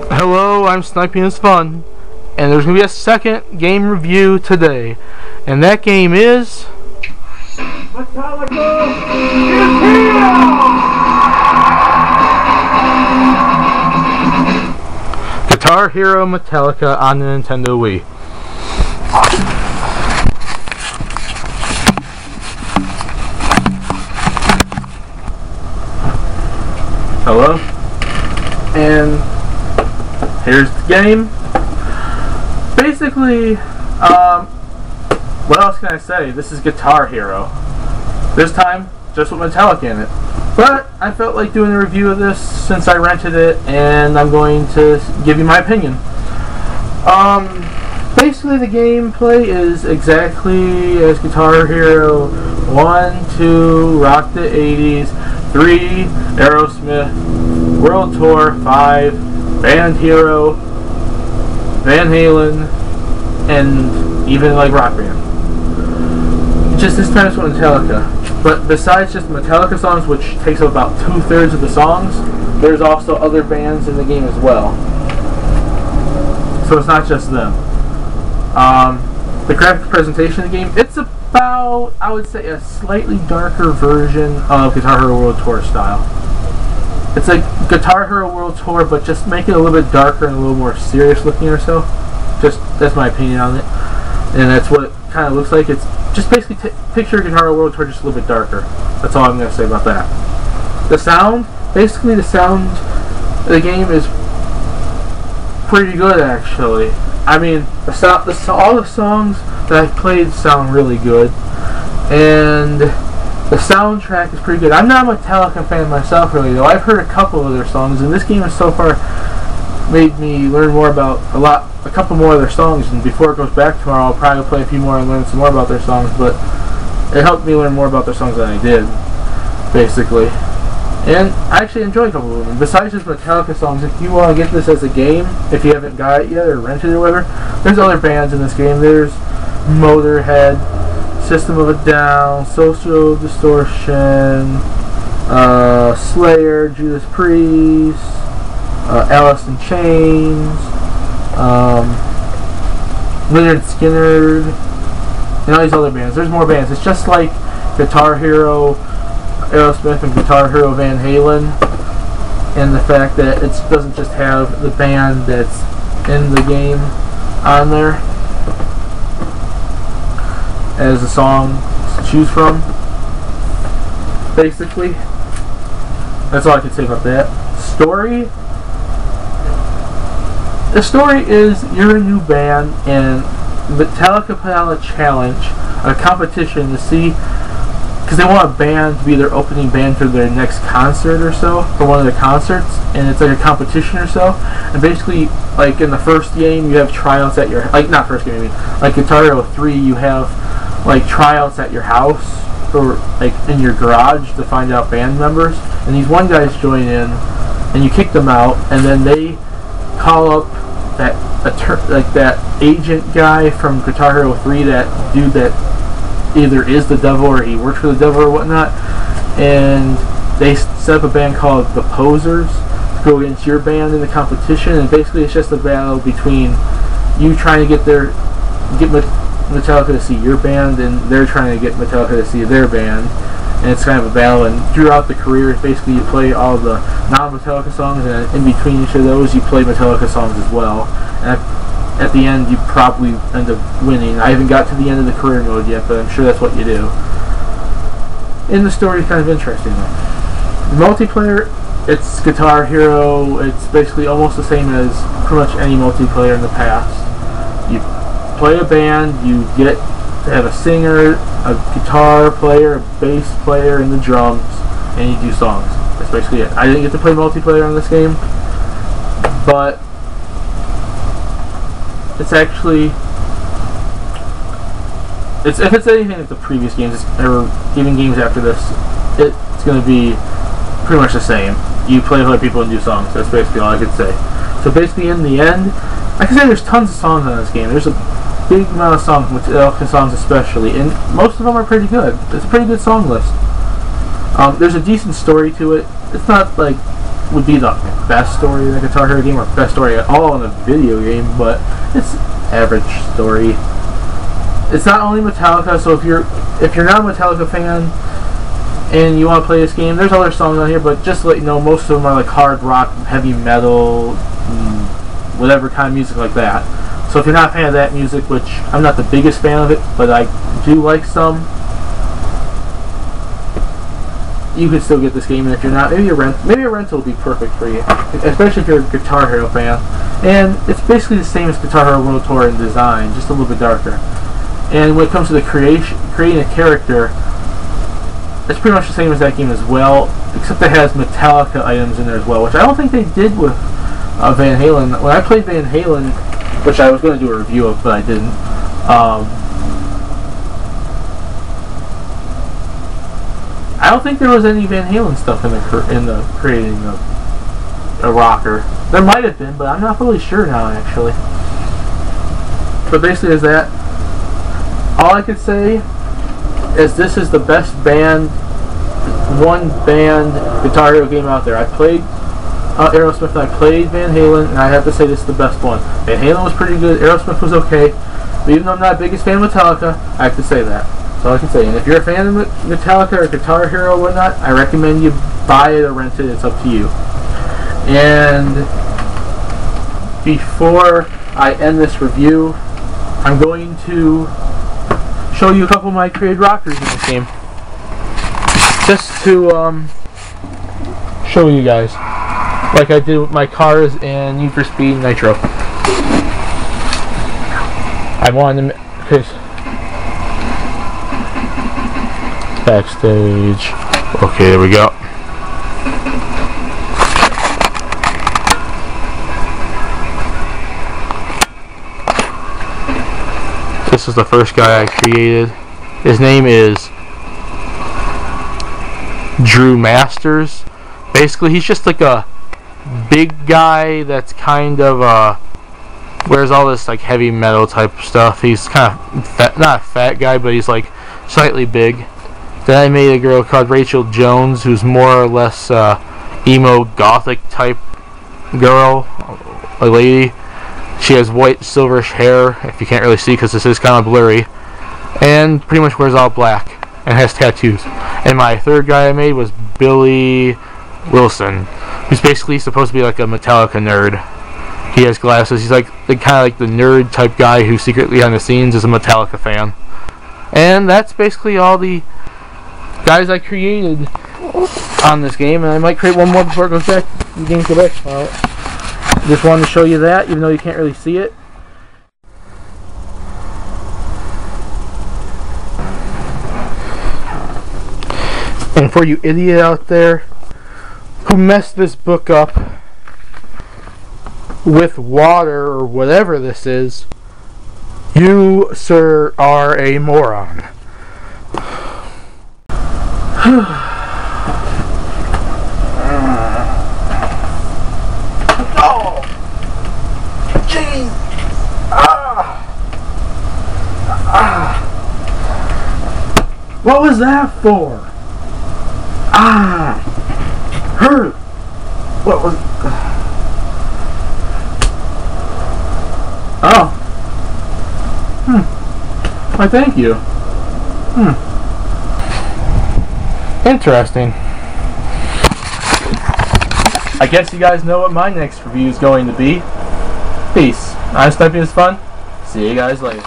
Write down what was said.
Hello, I'm SnipingIsFun, and there's going to be a second game review today, and that game is Metallica is here! Guitar Hero Metallica on the Nintendo Wii. Hello, and here's the game. Basically, what else can I say? This is Guitar Hero. This time, just with Metallica in it. But I felt like doing a review of this since I rented it, and I'm going to give you my opinion. Basically, the gameplay is exactly as Guitar Hero 1, 2, Rock the 80s, 3, Aerosmith, World Tour, 5, Band Hero, Van Halen, and even like Rock Band. Just this time it's with Metallica. But besides just Metallica songs, which takes up about 2/3 of the songs, there's also other bands in the game as well. So it's not just them. The graphic presentation of the game, it's about, I would say, a slightly darker version of Guitar Hero World Tour style. It's like Guitar Hero World Tour, but just make it a little bit darker and a little more serious looking or so. Just, that's my opinion on it. And that's what it kind of looks like. It's just basically picture Guitar Hero World Tour just a little bit darker. That's all I'm going to say about that. The sound, basically the sound of the game is pretty good actually. I mean, all the songs that I've played sound really good. And the soundtrack is pretty good. I'm not a Metallica fan myself really though. I've heard a couple of their songs, and this game has so far made me learn more about a couple more of their songs, and before it goes back tomorrow I'll probably play a few more and learn some more about their songs, but it helped me learn more about their songs than I did, basically. And I actually enjoyed a couple of them. And besides just Metallica songs, if you want to get this as a game, if you haven't got it yet or rented it or whatever, there's other bands in this game. There's Motorhead, System of a Down, Social Distortion, Slayer, Judas Priest, Alice in Chains, Lynyrd Skynyrd, and all these other bands. There's more bands. It's just like Guitar Hero Aerosmith and Guitar Hero Van Halen, and the fact that it doesn't just have the band that's in the game on there as a song to choose from. Basically, that's all I can say about that. Story. The story is you're a new band, and Metallica put out a challenge, a competition to see, because they want a band to be their opening band for their next concert or so, for one of their concerts, and it's like a competition or so. And basically, like in the first game, you have tryouts at your, like not first game, I mean, like Guitar Hero 3, you have like tryouts at your house or like in your garage to find out band members. And these one guys join in, and you kick them out, and then they call up that agent guy from Guitar Hero 3, that dude that either is the devil or he works for the devil or whatnot, and they set up a band called the Posers to go against your band in the competition. And basically it's just a battle between you trying to get Metallica to see your band, and they're trying to get Metallica to see their band, and it's kind of a battle. And throughout the career, basically you play all the non-Metallica songs, and in between each of those you play Metallica songs as well. And at the end, you probably end up winning. I haven't got to the end of the career mode yet, but I'm sure that's what you do. And the story is kind of interesting, though. The multiplayer, it's Guitar Hero. It's basically almost the same as pretty much any multiplayer in the past. You play a band, you get to have a singer, a guitar player, a bass player, and the drums, and you do songs. That's basically it. I didn't get to play multiplayer on this game, but it's actually, if it's anything like the previous games, or even games after this, it's going to be pretty much the same. You play with other people and do songs. That's basically all I could say. So basically, in the end, I can say there's tons of songs on this game. There's a big amount of songs, Metallica songs especially, and most of them are pretty good. It's a pretty good song list. There's a decent story to it. It's not like would be the best story in a Guitar Hero game, or best story at all in a video game, but it's average story. It's not only Metallica, so if you're not a Metallica fan and you want to play this game, there's other songs on here, but just to let you know, most of them are like hard rock, heavy metal, whatever kind of music like that. So if you're not a fan of that music, which I'm not the biggest fan of it, but I do like some, you could still get this game. And if you're not, maybe a rental will be perfect for you, especially if you're a Guitar Hero fan. And it's basically the same as Guitar Hero World Tour in design, just a little bit darker. And when it comes to the creating a character, it's pretty much the same as that game as well, except it has Metallica items in there as well, which I don't think they did with Van Halen. When I played Van Halen, which I was going to do a review of, but I didn't, I don't think there was any Van Halen stuff in the creating a rocker. There might have been, but I'm not really sure now, actually. But basically, is that all I could say is this is the best one band Guitar Hero game out there. I played Aerosmith and I played Van Halen, and I have to say this is the best one. Van Halen was pretty good, Aerosmith was okay, but even though I'm not the biggest fan of Metallica, I have to say that. That's all I can say. And if you're a fan of Metallica or Guitar Hero or whatnot, I recommend you buy it or rent it. It's up to you. And before I end this review, I'm going to show you a couple of my created rockers in this game, just to show you guys, like I did with my cars in Need for Speed Nitro. I wanted to, because backstage. Okay, there we go. This is the first guy I created. His name is Drew Masters. Basically, he's just like a big guy that's kind of wears all this like heavy metal type stuff. He's kind of fat, not a fat guy, but he's like slightly big. Then I made a girl called Rachel Jones, who's more or less emo gothic type girl, a lady. She has white silverish hair, if you can't really see because this is kind of blurry, and pretty much wears all black and has tattoos. And my third guy I made was Billy Wilson, who's basically supposed to be like a Metallica nerd. He has glasses. He's like kind of like the nerd type guy who secretly on the scenes is a Metallica fan. And that's basically all the guys I created on this game, and I might create one more before it goes back. The games go back. Just wanted to show you that, even though you can't really see it. And for you idiot out there who messed this book up with water or whatever this is, you, sir, are a moron. Oh! Jeez! What was that for? Hurt! What was... Oh. Why, thank you. Interesting. I guess you guys know what my next review is going to be. Peace. I'm SnipingIsFun. See you guys later.